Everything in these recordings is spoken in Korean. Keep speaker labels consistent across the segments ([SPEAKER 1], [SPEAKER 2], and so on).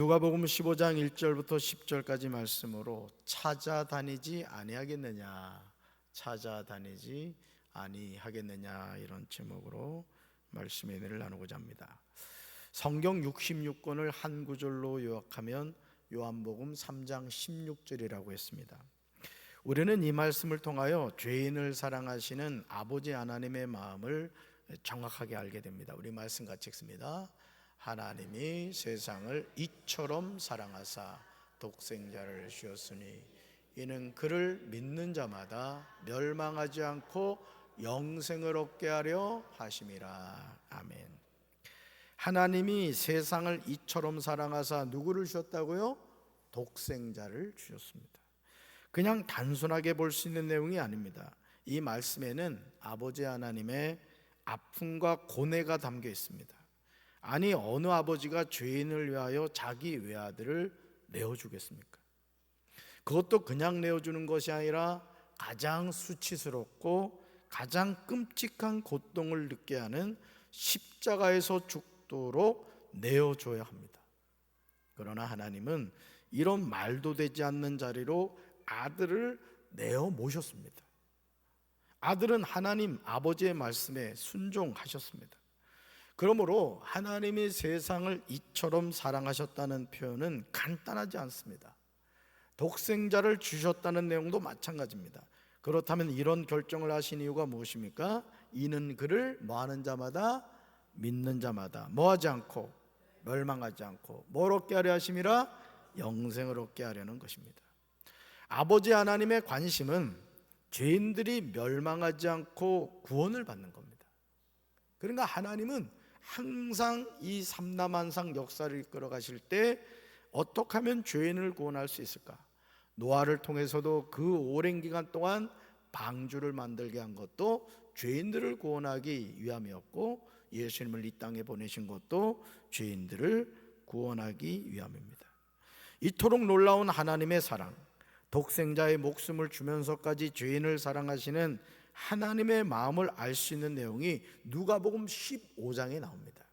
[SPEAKER 1] 누가복음 15장 1절부터 10절까지 말씀으로 찾아다니지 아니하겠느냐, 찾아다니지 아니하겠느냐, 이런 제목으로 말씀의 은혜를 나누고자 합니다. 성경 66권을 한 구절로 요약하면 요한복음 3장 16절이라고 했습니다. 우리는 이 말씀을 통하여 죄인을 사랑하시는 아버지 하나님의 마음을 정확하게 알게 됩니다. 우리 말씀 같이 읽습니다. 하나님이 세상을 이처럼 사랑하사 독생자를 주었으니 이는 그를 믿는 자마다 멸망하지 않고 영생을 얻게 하려 하심이라. 아멘. 하나님이 세상을 이처럼 사랑하사 누구를 주셨다고요? 독생자를 주셨습니다. 그냥 단순하게 볼 수 있는 내용이 아닙니다. 이 말씀에는 아버지 하나님의 아픔과 고뇌가 담겨 있습니다. 아니, 어느 아버지가 죄인을 위하여 자기 외아들을 내어주겠습니까? 그것도 그냥 내어주는 것이 아니라 가장 수치스럽고 가장 끔찍한 고통을 느끼게 하는 십자가에서 죽도록 내어줘야 합니다. 그러나 하나님은 이런 말도 되지 않는 자리로 아들을 내어 모셨습니다. 아들은 하나님 아버지의 말씀에 순종하셨습니다. 그러므로 하나님이 세상을 이처럼 사랑하셨다는 표현은 간단하지 않습니다. 독생자를 주셨다는 내용도 마찬가지입니다. 그렇다면 이런 결정을 하신 이유가 무엇입니까? 이는 그를 뭐하는 자마다, 믿는 자마다 뭐하지 않고, 멸망하지 않고 뭘 얻게 하려 하심이라? 영생을 얻게 하려는 것입니다. 아버지 하나님의 관심은 죄인들이 멸망하지 않고 구원을 받는 겁니다. 그러니까 하나님은 항상 이 삼라만상 역사를 이끌어 가실 때 어떻게 하면 죄인을 구원할 수 있을까? 노아를 통해서도 그 오랜 기간 동안 방주를 만들게 한 것도 죄인들을 구원하기 위함이었고, 예수님을 이 땅에 보내신 것도 죄인들을 구원하기 위함입니다. 이토록 놀라운 하나님의 사랑, 독생자의 목숨을 주면서까지 죄인을 사랑하시는 하나님의 마음을 알 수 있는 내용이 누가복음 15장에 나옵니다.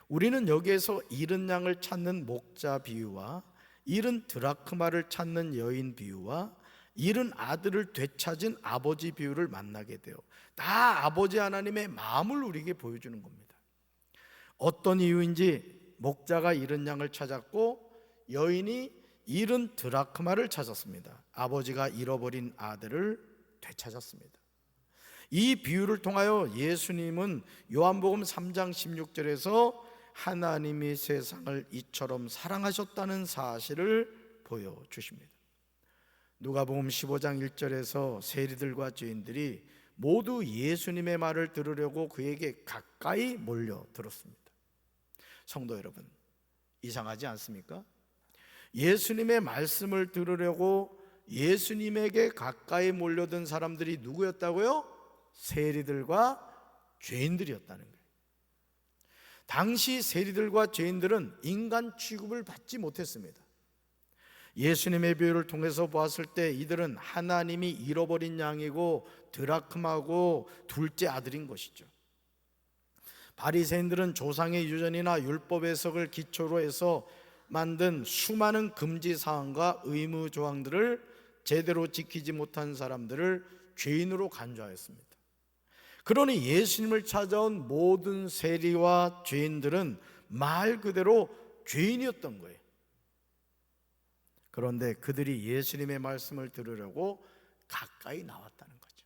[SPEAKER 1] 우리는 여기에서 잃은 양을 찾는 목자 비유와 잃은 드라크마를 찾는 여인 비유와 잃은 아들을 되찾은 아버지 비유를 만나게 돼요. 다 아버지 하나님의 마음을 우리에게 보여주는 겁니다. 어떤 이유인지 목자가 잃은 양을 찾았고 여인이 잃은 드라크마를 찾았습니다. 아버지가 잃어버린 아들을 되찾았습니다. 이 비유를 통하여 예수님은 요한복음 3장 16절에서 하나님이 세상을 이처럼 사랑하셨다는 사실을 보여주십니다. 누가복음 15장 1절에서 세리들과 죄인들이 모두 예수님의 말을 들으려고 그에게 가까이 몰려들었습니다. 성도 여러분, 이상하지 않습니까? 예수님의 말씀을 들으려고 예수님에게 가까이 몰려든 사람들이 누구였다고요? 세리들과 죄인들이었다는 거예요. 당시 세리들과 죄인들은 인간 취급을 받지 못했습니다. 예수님의 비유를 통해서 보았을 때 이들은 하나님이 잃어버린 양이고 드라크마고 둘째 아들인 것이죠. 바리새인들은 조상의 유전이나 율법 해석을 기초로 해서 만든 수많은 금지 사항과 의무 조항들을 제대로 지키지 못한 사람들을 죄인으로 간주하였습니다. 그러니 예수님을 찾아온 모든 세리와 죄인들은 말 그대로 죄인이었던 거예요. 그런데 그들이 예수님의 말씀을 들으려고 가까이 나왔다는 거죠.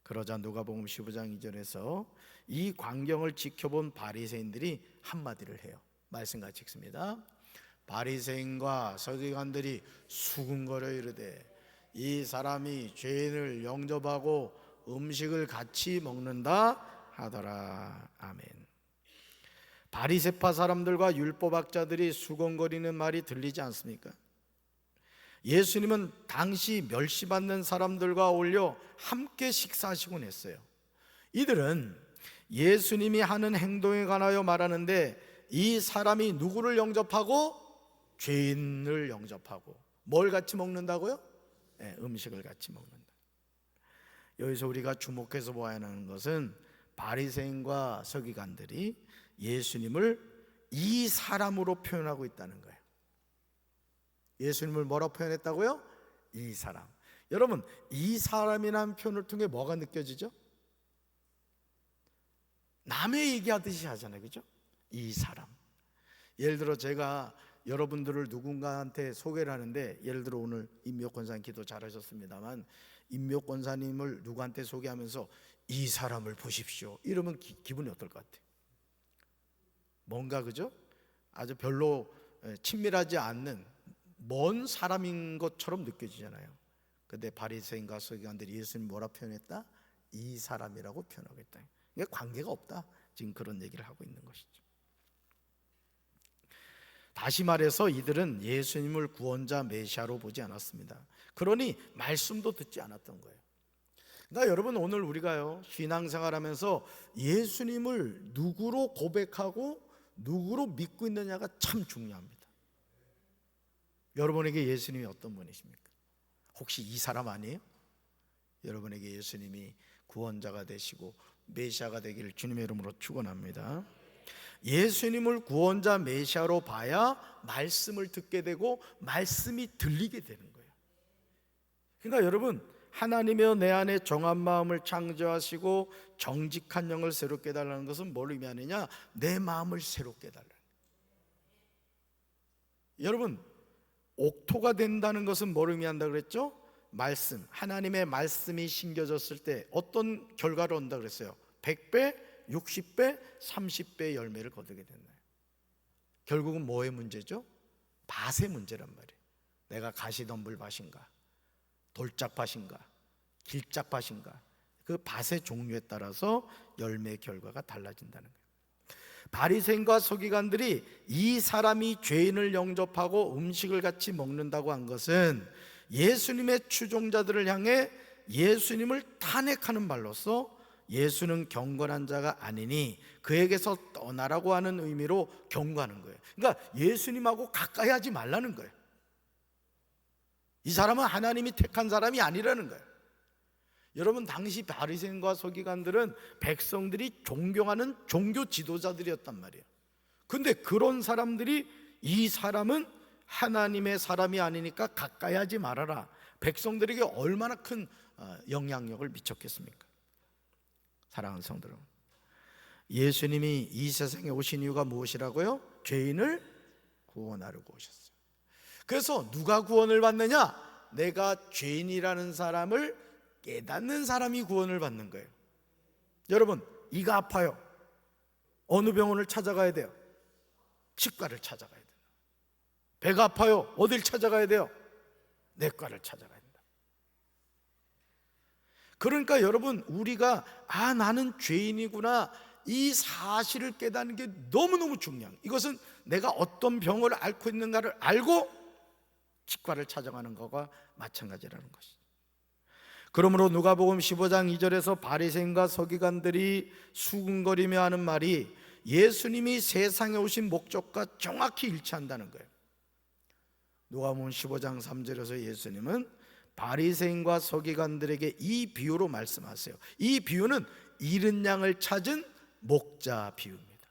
[SPEAKER 1] 그러자 누가복음 15장 2절에서 이 광경을 지켜본 바리새인들이 한마디를 해요. 말씀 같이 읽습니다. 바리새인과 서기관들이 수군거려 이르되 이 사람이 죄인을 영접하고 음식을 같이 먹는다 하더라. 아멘. 바리새파 사람들과 율법학자들이 수군거리는 말이 들리지 않습니까? 예수님은 당시 멸시받는 사람들과 어울려 함께 식사하시곤 했어요. 이들은 예수님이 하는 행동에 관하여 말하는데 이 사람이 누구를 영접하고? 죄인을 영접하고 뭘 같이 먹는다고요? 네, 음식을 같이 먹는다. 여기서 우리가 주목해서 보아야 하는 것은 바리새인과 서기관들이 예수님을 이 사람으로 표현하고 있다는 거예요. 예수님을 뭐라고 표현했다고요? 이 사람. 여러분, 이 사람이라는 표현을 통해 뭐가 느껴지죠? 남의 얘기하듯이 하잖아요, 그죠? 이 사람. 예를 들어 제가 여러분들을 누군가한테 소개를 하는데, 예를 들어 오늘 임미옥 권사님 기도 잘하셨습니다만, 임미옥 권사님을 누구한테 소개하면서 이 사람을 보십시오 이러면 기분이 어떨 것 같아요? 뭔가, 그죠? 아주 별로 친밀하지 않는 먼 사람인 것처럼 느껴지잖아요. 근데 바리새인과 서기관들이 예수님 뭐라 표현했다? 이 사람이라고 표현하고 있다. 그러니까 관계가 없다, 지금 그런 얘기를 하고 있는 것이죠. 다시 말해서 이들은 예수님을 구원자 메시아로 보지 않았습니다. 그러니 말씀도 듣지 않았던 거예요. 그러니까 여러분, 오늘 우리가요 신앙생활하면서 예수님을 누구로 고백하고 누구로 믿고 있느냐가 참 중요합니다. 여러분에게 예수님이 어떤 분이십니까? 혹시 이 사람 아니에요? 여러분에게 예수님이 구원자가 되시고 메시아가 되기를 주님의 이름으로 축원합니다. 예수님을 구원자 메시아로 봐야 말씀을 듣게 되고 말씀이 들리게 되는 거예요. 그러니까 여러분, 하나님이여 내 안에 정한 마음을 창조하시고 정직한 영을 새롭게 해달라는 것은 뭘 의미하느냐? 내 마음을 새롭게 해달라는 거예요. 여러분, 옥토가 된다는 것은 뭘 의미한다 그랬죠? 말씀, 하나님의 말씀이 심겨졌을 때 어떤 결과를 얻는다 그랬어요? 100배, 60배, 30배의 열매를 거두게 된다. 결국은 뭐의 문제죠? 밭의 문제란 말이에요. 내가 가시덤불밭인가, 돌짝밭인가, 길짝밭인가, 그 밭의 종류에 따라서 열매의 결과가 달라진다는 거예요. 바리새인과 서기관들이 이 사람이 죄인을 영접하고 음식을 같이 먹는다고 한 것은 예수님의 추종자들을 향해 예수님을 탄핵하는 말로서 예수는 경건한 자가 아니니 그에게서 떠나라고 하는 의미로 경고하는 거예요. 그러니까 예수님하고 가까이 하지 말라는 거예요. 이 사람은 하나님이 택한 사람이 아니라는 거예요. 여러분, 당시 바리새인과 서기관들은 백성들이 존경하는 종교 지도자들이었단 말이에요. 근데 그런 사람들이 이 사람은 하나님의 사람이 아니니까 가까이 하지 말아라, 백성들에게 얼마나 큰 영향력을 미쳤겠습니까? 사랑하는 성도 여러분, 예수님이 이 세상에 오신 이유가 무엇이라고요? 죄인을 구원하려고 오셨어요. 그래서 누가 구원을 받느냐? 내가 죄인이라는 사람을 깨닫는 사람이 구원을 받는 거예요. 여러분, 이가 아파요. 어느 병원을 찾아가야 돼요? 치과를 찾아가야 돼요. 배가 아파요. 어딜 찾아가야 돼요? 내과를 찾아가야 된다. 그러니까 여러분, 우리가 나는 죄인이구나, 이 사실을 깨닫는 게 너무너무 중요해요. 이것은 내가 어떤 병을 앓고 있는가를 알고 치과를 찾아가는 것과 마찬가지라는 것이죠. 그러므로 누가복음 15장 2절에서 바리새인과 서기관들이 수군거리며 하는 말이 예수님이 세상에 오신 목적과 정확히 일치한다는 거예요. 누가복음 15장 3절에서 예수님은 바리새인과 서기관들에게 이 비유로 말씀하세요. 이 비유는 잃은 양을 찾은 목자 비유입니다.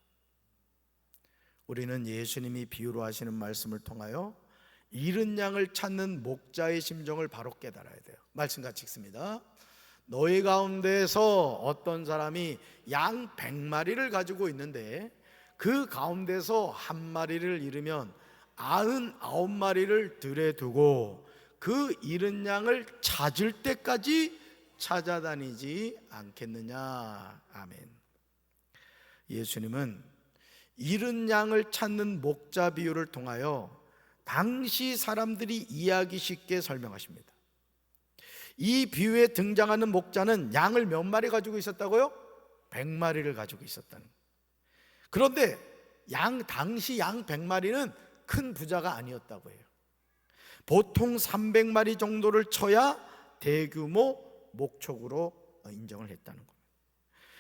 [SPEAKER 1] 우리는 예수님이 비유로 하시는 말씀을 통하여 잃은 양을 찾는 목자의 심정을 바로 깨달아야 돼요. 말씀 같이 읽습니다. 너희 가운데서 어떤 사람이 양 100마리를 가지고 있는데 그 가운데서 한 마리를 잃으면 99마리를 들에 두고 그 잃은 양을 찾을 때까지 찾아다니지 않겠느냐. 아멘. 예수님은 잃은 양을 찾는 목자 비유를 통하여 당시 사람들이 이해하기 쉽게 설명하십니다. 이 비유에 등장하는 목자는 양을 몇 마리 가지고 있었다고요? 100마리를 가지고 있었다는 거예요. 그런데 당시 양 100마리는 큰 부자가 아니었다고 해요. 보통 300마리 정도를 쳐야 대규모 목축으로 인정을 했다는 겁니다.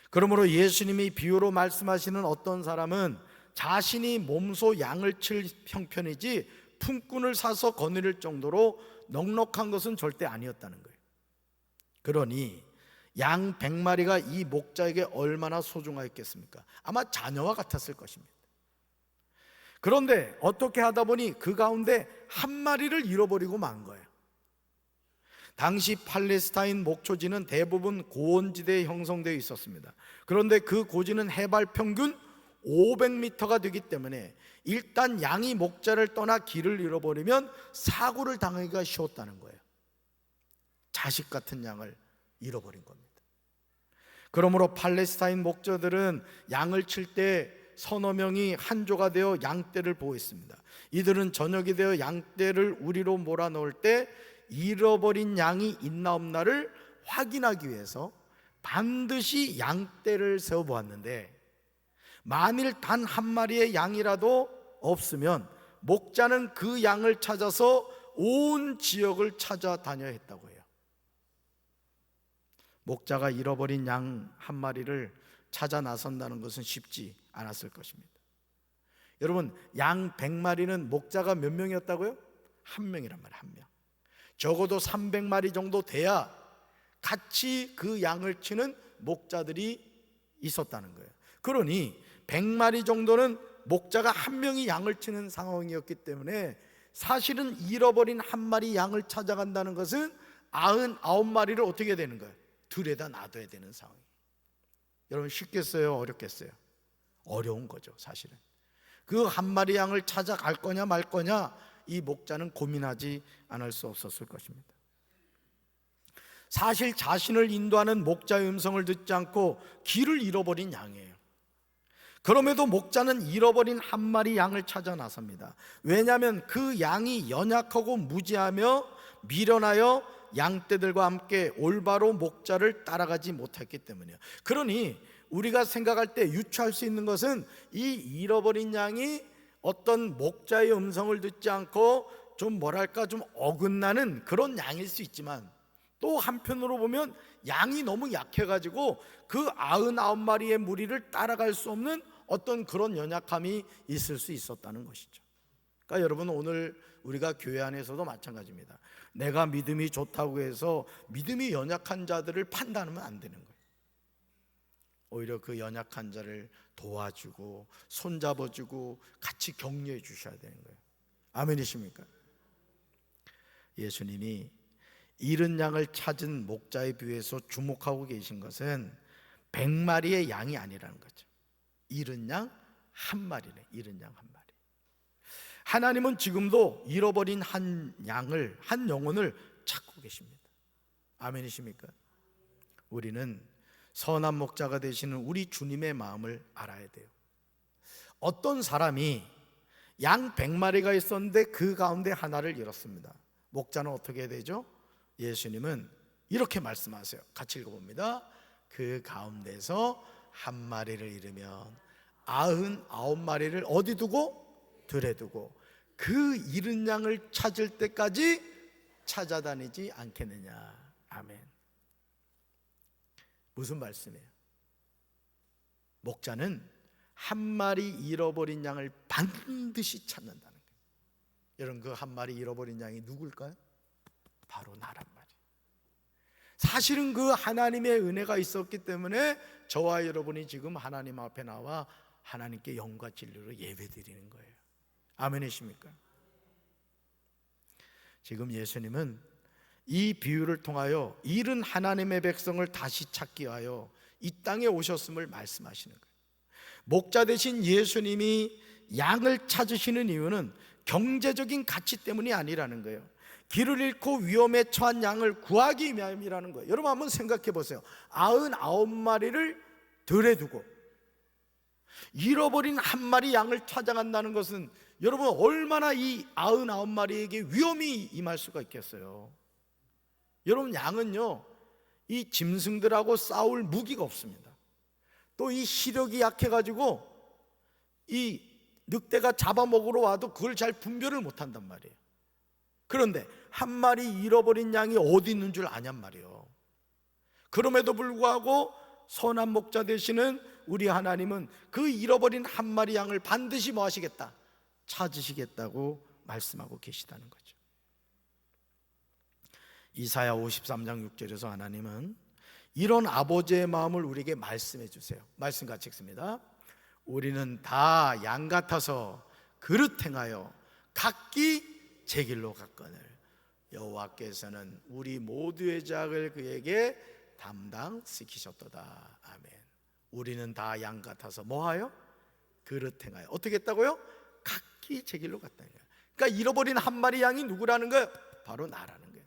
[SPEAKER 1] 그러므로 예수님이 비유로 말씀하시는 어떤 사람은 자신이 몸소 양을 칠 형편이지 품꾼을 사서 거느릴 정도로 넉넉한 것은 절대 아니었다는 거예요. 그러니 양 100마리가 이 목자에게 얼마나 소중하였겠습니까? 아마 자녀와 같았을 것입니다. 그런데 어떻게 하다 보니 그 가운데 한 마리를 잃어버리고 만 거예요. 당시 팔레스타인 목초지는 대부분 고원지대에 형성되어 있었습니다. 그런데 그 고지는 해발 평균 500m가 되기 때문에 일단 양이 목자를 떠나 길을 잃어버리면 사고를 당하기가 쉬웠다는 거예요. 자식 같은 양을 잃어버린 겁니다. 그러므로 팔레스타인 목자들은 양을 칠 때 서너 명이 한조가 되어 양떼를 보호했습니다. 이들은 저녁이 되어 양떼를 우리로 몰아넣을 때 잃어버린 양이 있나 없나를 확인하기 위해서 반드시 양떼를 세워보았는데, 만일 단 한 마리의 양이라도 없으면 목자는 그 양을 찾아서 온 지역을 찾아다녀야 했다고 해요. 목자가 잃어버린 양 한 마리를 찾아 나선다는 것은 쉽지 않았을 것입니다. 여러분, 양 100마리는 목자가 몇 명이었다고요? 한 명이란 말이에요. 한 명. 적어도 300마리 정도 돼야 같이 그 양을 치는 목자들이 있었다는 거예요. 그러니 100마리 정도는 목자가 한 명이 양을 치는 상황이었기 때문에 사실은 잃어버린 한 마리 양을 찾아간다는 것은 99마리를 어떻게 해야 되는 거예요? 들에다 놔둬야 되는 상황이에요. 여러분, 쉽겠어요? 어렵겠어요? 어려운 거죠. 사실은 그 한 마리 양을 찾아갈 거냐 말 거냐, 이 목자는 고민하지 않을 수 없었을 것입니다. 사실 자신을 인도하는 목자의 음성을 듣지 않고 길을 잃어버린 양이에요. 그럼에도 목자는 잃어버린 한 마리 양을 찾아 나섭니다. 왜냐하면 그 양이 연약하고 무지하며 미련하여 양떼들과 함께 올바로 목자를 따라가지 못했기 때문이에요. 그러니 우리가 생각할 때 유추할 수 있는 것은 이 잃어버린 양이 어떤 목자의 음성을 듣지 않고 좀 어긋나는 그런 양일 수 있지만, 또 한편으로 보면 양이 너무 약해가지고 그 99마리의 무리를 따라갈 수 없는 어떤 그런 연약함이 있을 수 있었다는 것이죠. 그러니까 여러분, 오늘 우리가 교회 안에서도 마찬가지입니다. 내가 믿음이 좋다고 해서 믿음이 연약한 자들을 판단하면 안 되는 거예요. 오히려 그 연약한 자를 도와주고 손잡아주고 같이 격려해 주셔야 되는 거예요. 아멘이십니까? 예수님이 잃은 양을 찾은 목자에 비해서 주목하고 계신 것은 100마리의 양이 아니라는 거죠. 잃은 양 한 마리네. 잃은 양 한 마리. 하나님은 지금도 잃어버린 한 양을, 한 영혼을 찾고 계십니다. 아멘이십니까? 우리는 선한 목자가 되시는 우리 주님의 마음을 알아야 돼요. 어떤 사람이 양 100마리가 있었는데 그 가운데 하나를 잃었습니다. 목자는 어떻게 해야 되죠? 예수님은 이렇게 말씀하세요. 같이 읽어봅니다. 그 가운데서 한 마리를 잃으면 99마리를 어디 두고? 들에 두고 그 잃은 양을 찾을 때까지 찾아다니지 않겠느냐. 아멘. 무슨 말씀이에요? 목자는 한 마리 잃어버린 양을 반드시 찾는다는 거예요. 여러분, 그 한 마리 잃어버린 양이 누굴까요? 바로 나란 말이에요. 사실은 그 하나님의 은혜가 있었기 때문에 저와 여러분이 지금 하나님 앞에 나와 하나님께 영과 진리로 예배드리는 거예요. 아멘이십니까? 지금 예수님은 이 비유를 통하여 잃은 하나님의 백성을 다시 찾기 위하여 이 땅에 오셨음을 말씀하시는 거예요. 목자 되신 예수님이 양을 찾으시는 이유는 경제적인 가치 때문이 아니라는 거예요. 길을 잃고 위험에 처한 양을 구하기 위함이라는 거예요. 여러분, 한번 생각해 보세요. 99마리를 들에 두고 잃어버린 한 마리 양을 찾아간다는 것은 여러분, 얼마나 이 99마리에게 위험이 임할 수가 있겠어요. 여러분, 양은요, 이 짐승들하고 싸울 무기가 없습니다. 또 이 시력이 약해가지고 이 늑대가 잡아먹으러 와도 그걸 잘 분별을 못한단 말이에요. 그런데 한 마리 잃어버린 양이 어디 있는 줄 아냔 말이에요. 그럼에도 불구하고 선한 목자 되시는 우리 하나님은 그 잃어버린 한 마리 양을 반드시 뭐 하시겠다? 찾으시겠다고 말씀하고 계시다는 거죠. 이사야 53장 6절에서 하나님은 이런 아버지의 마음을 우리에게 말씀해 주세요. 말씀 같이 읽습니다. 우리는 다 양 같아서 그릇 행하여 각기 제 길로 갔거늘 여호와께서는 우리 모두의 죄악을 그에게 담당시키셨도다. 아멘. 우리는 다 양 같아서 뭐하여? 그릇 행하여 어떻게 했다고요? 각기 제 길로 갔다는 거예요. 그러니까 잃어버린 한 마리 양이 누구라는 거예요? 바로 나라는 거예요.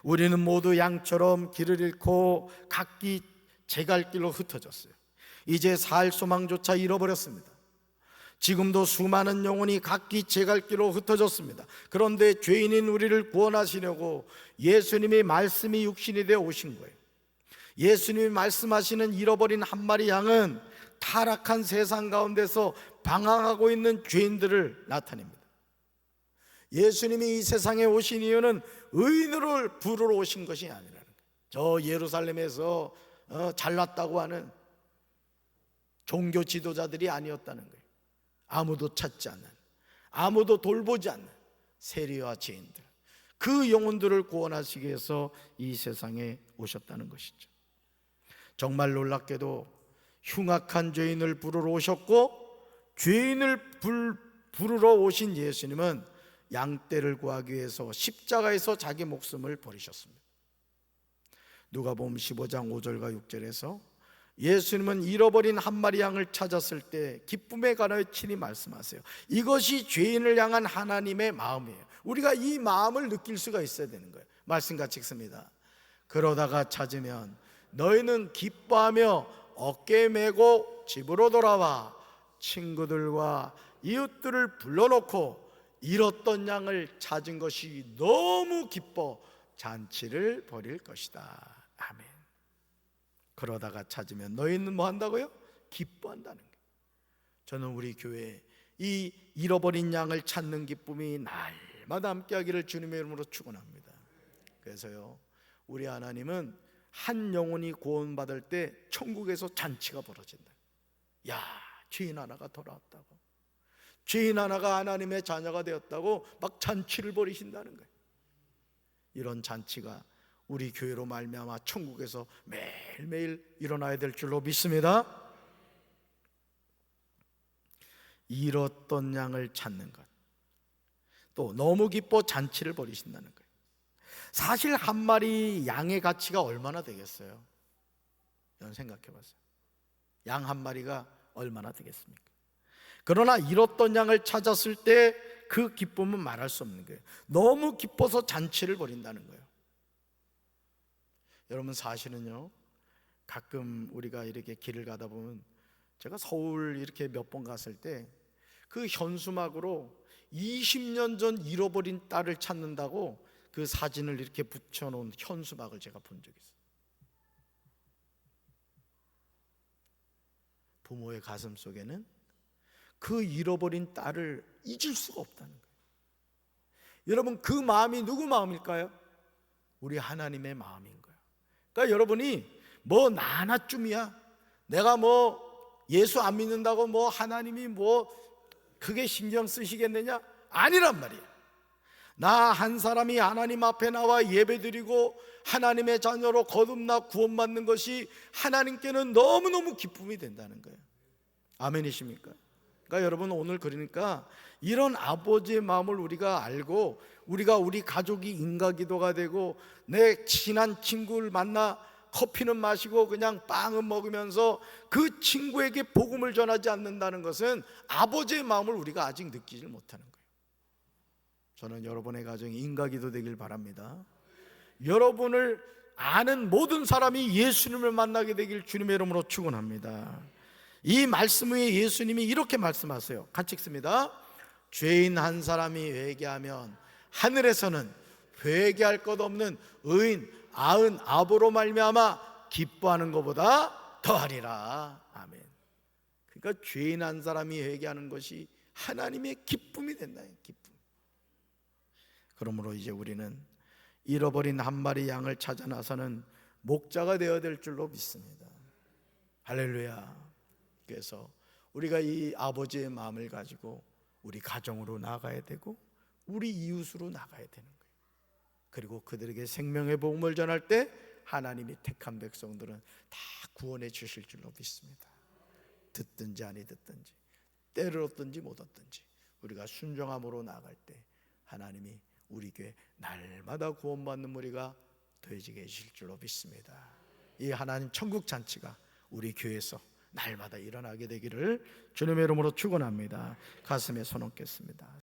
[SPEAKER 1] 우리는 모두 양처럼 길을 잃고 각기 제갈 길로 흩어졌어요. 이제 살 소망조차 잃어버렸습니다. 지금도 수많은 영혼이 각기 제갈 길로 흩어졌습니다. 그런데 죄인인 우리를 구원하시려고 예수님의 말씀이 육신이 되어 오신 거예요. 예수님이 말씀하시는 잃어버린 한 마리 양은 타락한 세상 가운데서 방황하고 있는 죄인들을 나타냅니다. 예수님이 이 세상에 오신 이유는 의인을 부르러 오신 것이 아니라는 거예요. 저 예루살렘에서 잘났다고 하는 종교 지도자들이 아니었다는 거예요. 아무도 찾지 않는, 아무도 돌보지 않는 세리와 죄인들, 그 영혼들을 구원하시기 위해서 이 세상에 오셨다는 것이죠. 정말 놀랍게도 흉악한 죄인을 부르러 오셨고, 죄인을 부르러 오신 예수님은 양떼를 구하기 위해서 십자가에서 자기 목숨을 버리셨습니다. 누가복음 15장 5절과 6절에서 예수님은 잃어버린 한 마리 양을 찾았을 때 기쁨에 관하여 친히 말씀하세요. 이것이 죄인을 향한 하나님의 마음이에요. 우리가 이 마음을 느낄 수가 있어야 되는 거예요. 말씀 같이 읽습니다. 그러다가 찾으면 너희는 기뻐하며 어깨 메고 집으로 돌아와 친구들과 이웃들을 불러놓고 잃었던 양을 찾은 것이 너무 기뻐 잔치를 벌일 것이다. 아멘. 그러다가 찾으면 너희는 뭐 한다고요? 기뻐한다는 거예요. 저는 우리 교회에 이 잃어버린 양을 찾는 기쁨이 날마다 함께하기를 주님의 이름으로 축원합니다. 그래서요, 우리 하나님은 한 영혼이 구원받을 때 천국에서 잔치가 벌어진다. 야, 죄인 하나가 돌아왔다고, 죄인 하나가 하나님의 자녀가 되었다고 막 잔치를 벌이신다는 거예요. 이런 잔치가 우리 교회로 말미암아 천국에서 매일매일 일어나야 될 줄로 믿습니다. 잃었던 양을 찾는 것, 또 너무 기뻐 잔치를 벌이신다는 거예요. 사실 한 마리 양의 가치가 얼마나 되겠어요? 여러분 생각해 봤어요. 양 한 마리가 얼마나 되겠습니까? 그러나 잃었던 양을 찾았을 때 그 기쁨은 말할 수 없는 거예요. 너무 기뻐서 잔치를 벌인다는 거예요. 여러분 사실은요, 가끔 우리가 이렇게 길을 가다 보면, 제가 서울 이렇게 몇 번 갔을 때 그 현수막으로 20년 전 잃어버린 딸을 찾는다고 그 사진을 이렇게 붙여놓은 현수막을 제가 본 적이 있어요. 부모의 가슴 속에는 그 잃어버린 딸을 잊을 수가 없다는 거예요. 여러분, 그 마음이 누구 마음일까요? 우리 하나님의 마음인 거예요. 그러니까 여러분이 뭐 나 하나쯤이야, 내가 뭐 예수 안 믿는다고 뭐 하나님이 뭐 크게 신경 쓰시겠느냐? 아니란 말이에요. 나 한 사람이 하나님 앞에 나와 예배드리고 하나님의 자녀로 거듭나 구원받는 것이 하나님께는 너무너무 기쁨이 된다는 거예요. 아멘이십니까? 그러니까 여러분, 오늘 그러니까 이런 아버지의 마음을 우리가 알고, 우리가 우리 가족이 인가기도가 되고, 내 친한 친구를 만나 커피는 마시고 그냥 빵은 먹으면서 그 친구에게 복음을 전하지 않는다는 것은 아버지의 마음을 우리가 아직 느끼지 못하는 거예요. 저는 여러분의 가정이 인가기도 되길 바랍니다. 여러분을 아는 모든 사람이 예수님을 만나게 되길 주님의 이름으로 축원합니다. 이 말씀 위에 예수님이 이렇게 말씀하세요. 같이 읽습니다. 죄인 한 사람이 회개하면 하늘에서는 회개할 것 없는 의인 99로 말미암아 기뻐하는 것보다 더하리라. 아멘. 그러니까 죄인 한 사람이 회개하는 것이 하나님의 기쁨이 된다. 기쁨. 그러므로 이제 우리는 잃어버린 한 마리 양을 찾아 나서는 목자가 되어야 될 줄로 믿습니다. 할렐루야. 그래서 우리가 이 아버지의 마음을 가지고 우리 가정으로 나가야 되고 우리 이웃으로 나가야 되는 거예요. 그리고 그들에게 생명의 복음을 전할 때 하나님이 택한 백성들은 다 구원해 주실 줄로 믿습니다. 듣든지 아니 듣든지 때를 얻든지 못 얻든지 우리가 순종함으로 나아갈 때 하나님이 우리 교회 날마다 구원받는 무리가 더해지게 해주실 줄로 믿습니다. 이 하나님 천국 잔치가 우리 교회에서 날마다 일어나게 되기를 주님의 이름으로 축원합니다. 가슴에 손 얹겠습니다.